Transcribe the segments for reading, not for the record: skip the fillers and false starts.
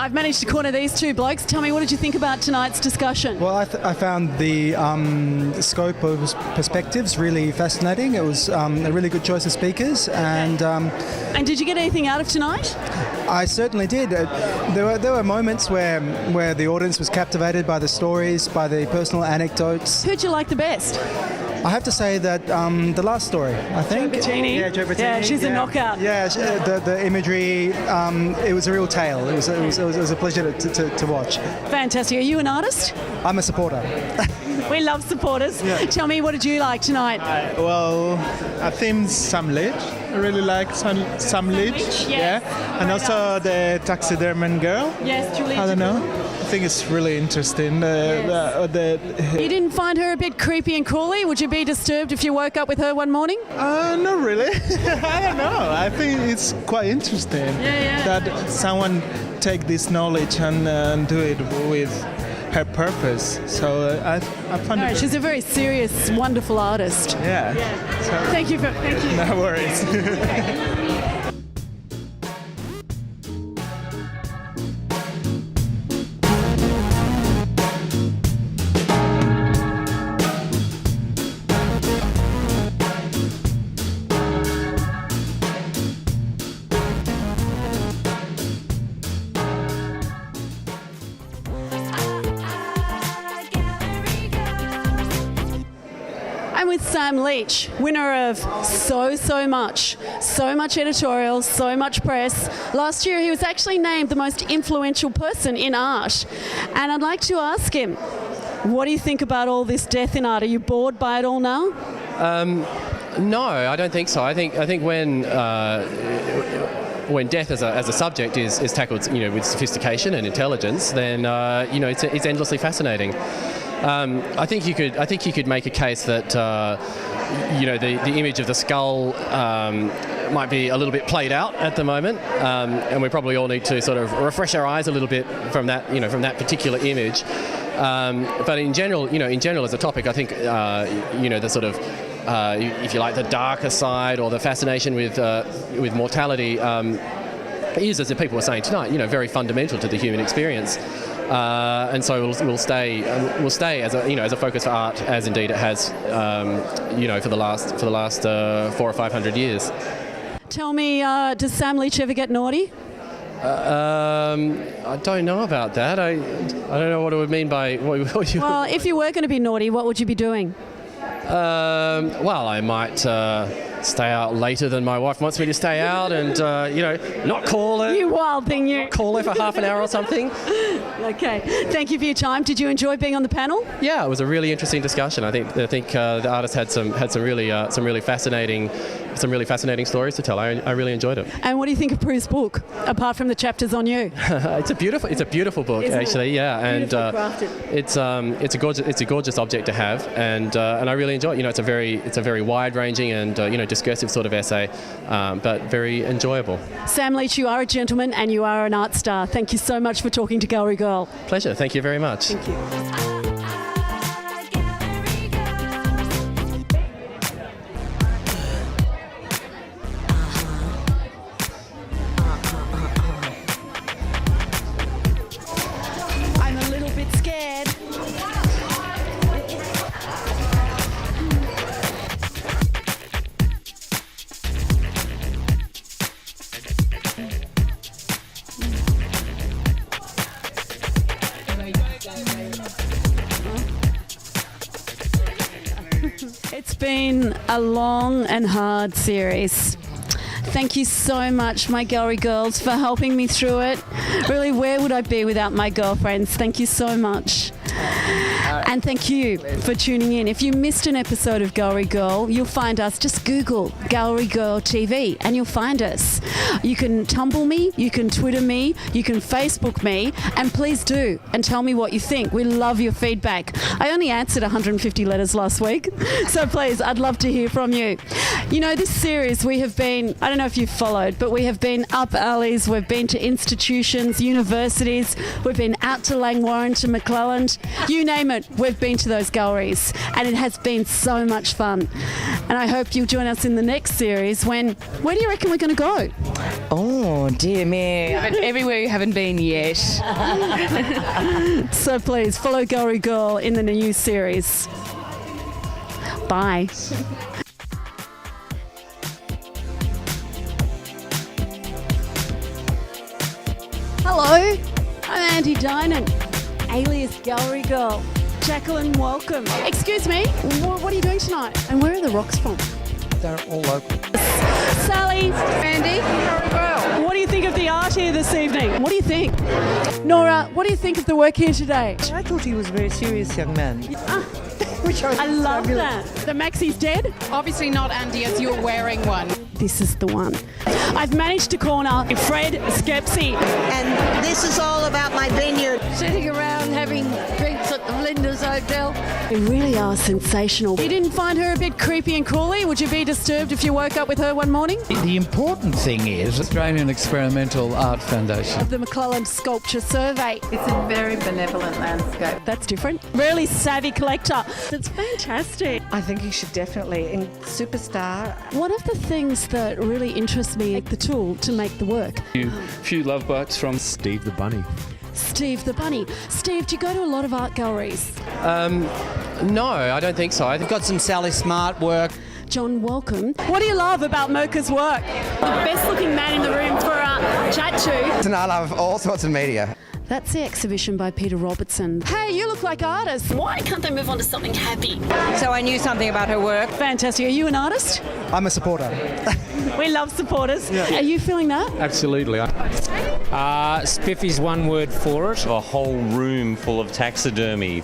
I've managed to corner these two blokes. Tell me, what did you think about tonight's discussion? Well, I found the scope of perspectives really fascinating. It was a really good choice of speakers, and did you get anything out of tonight? I certainly did. There were moments where the audience was captivated by the stories, by the personal anecdotes. Who'd you like the best? I have to say that the last story, I think. Jo Bettini? Yeah, Jo Bettini. Yeah, she's a knockout. Yeah, the imagery, it was a real tale. It was a pleasure to watch. Fantastic. Are you an artist? I'm a supporter. We love supporters. Yeah. Tell me, what did you like tonight? Well, I think Sam Leach. I really like Sam Leach. Leach, yes. Yeah. And also the taxidermy girl. Yes, Julie. I don't know. I think it's really interesting. You didn't find her a bit creepy and crawly? Would you be disturbed if you woke up with her one morning? Not really. I don't know. I think it's quite interesting that someone take this knowledge and do it with her purpose. So I found it. She's a very serious, wonderful artist. Yeah. So, Thank you. no worries. I'm with Sam Leach, winner of so much editorial, so much press. Last year he was actually named the most influential person in art. And I'd like to ask him, what do you think about all this death in art? Are you bored by it all now? No, I don't think so. I think when death as a subject is tackled, with sophistication and intelligence, then it's endlessly fascinating. I think you could make a case that the image of the skull might be a little bit played out at the moment, and we probably all need to sort of refresh our eyes a little bit from that particular image. But in general as a topic, I think the sort of if you like, the darker side or the fascination with mortality is, as the people were saying tonight, very fundamental to the human experience. And so we'll stay as a focus for art, as indeed it has, for the last 400 or 500 years. Tell me, does Sam Leach ever get naughty? I don't know about that. I don't know what it would mean by what you. Well, if you were going to be naughty, what would you be doing? Well, I might stay out later than my wife wants me to stay out, and not call her. You wild thing, you. Call her for half an hour or something. Okay. Thank you for your time. Did you enjoy being on the panel? Yeah, it was a really interesting discussion. I think the artist had some really fascinating stories to tell. I really enjoyed it. And what do you think of Prue's book, apart from the chapters on you? It's a beautiful book, Isn't actually. It? Yeah, and crafted. it's a gorgeous object to have, and I really enjoy it. It's a very wide-ranging and discursive sort of essay, but very enjoyable. Sam Leach, you are a gentleman and you are an art star. Thank you so much for talking to Gallery Girl. Pleasure. Thank you very much. Thank you. It's been a long and hard series. Thank you so much, my gallery girls, for helping me through it. Really, where would I be without my girlfriends? Thank you so much. And thank you for tuning in. If you missed an episode of Gallery Girl, you'll find us. Just Google Gallery Girl TV and you'll find us. You can Tumblr me, you can Twitter me, you can Facebook me, and please do and tell me what you think. We love your feedback. I only answered 150 letters last week, so please, I'd love to hear from you. This series we have been, I don't know if you've followed, but we have been up alleys, we've been to institutions, universities, we've been out to Langwarrin, to McClelland, you name it, we've been to those galleries, and it has been so much fun. And I hope you'll join us in the next series where do you reckon we're going to go? Oh, dear me. Everywhere you haven't been yet. So please follow Gallery Girl in the new series. Bye. Hello, I'm Andy Dinan, alias Gallery Girl. Jacqueline, welcome. Excuse me, what are you doing tonight? And where are the rocks from? They're all local. Sally, Andy, what do you think of the art here this evening? What do you think? Nora, what do you think of the work here today? I thought he was a very serious young man. Which I love that. The Maxi's dead? Obviously not, Andy, as you're wearing one. This is the one. I've managed to corner Fred Skepsy. And this is all about my vineyard. Sitting around having drinks at the Flinders Hotel. They really are sensational. You didn't find her a bit creepy and crawly? Would you be disturbed if you woke up with her one morning? The important thing is Australian Experimental Art Foundation. Of the McClelland Sculpture Survey. It's a very benevolent landscape. That's different. Really savvy collector. That's fantastic. I think he should definitely, in superstar. One of the things that really interests me is the tool to make the work. A few love bites from Steve the Bunny. Steve the Bunny. Steve, do you go to a lot of art galleries? No, I don't think so. I've got Some Sally Smart work. John, welcome. What do you love about Mocha's work? The best looking man in the room for a chat to. And I love all sorts of media. That's the exhibition by Peter Robertson. Hey, you look like artists. Why can't they move on to something happy? So I knew something about her work. Fantastic. Are you an artist? I'm a supporter. We love supporters. Are you feeling that? Absolutely. Spiffy's one word for it. A whole room full of taxidermy.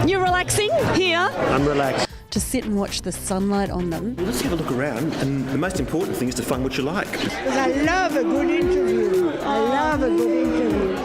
You're relaxing here? I'm relaxed. To sit and watch the sunlight on them. Let's have a look around, and the most important thing is to find what you like. Because I love a good interview. I love a good interview.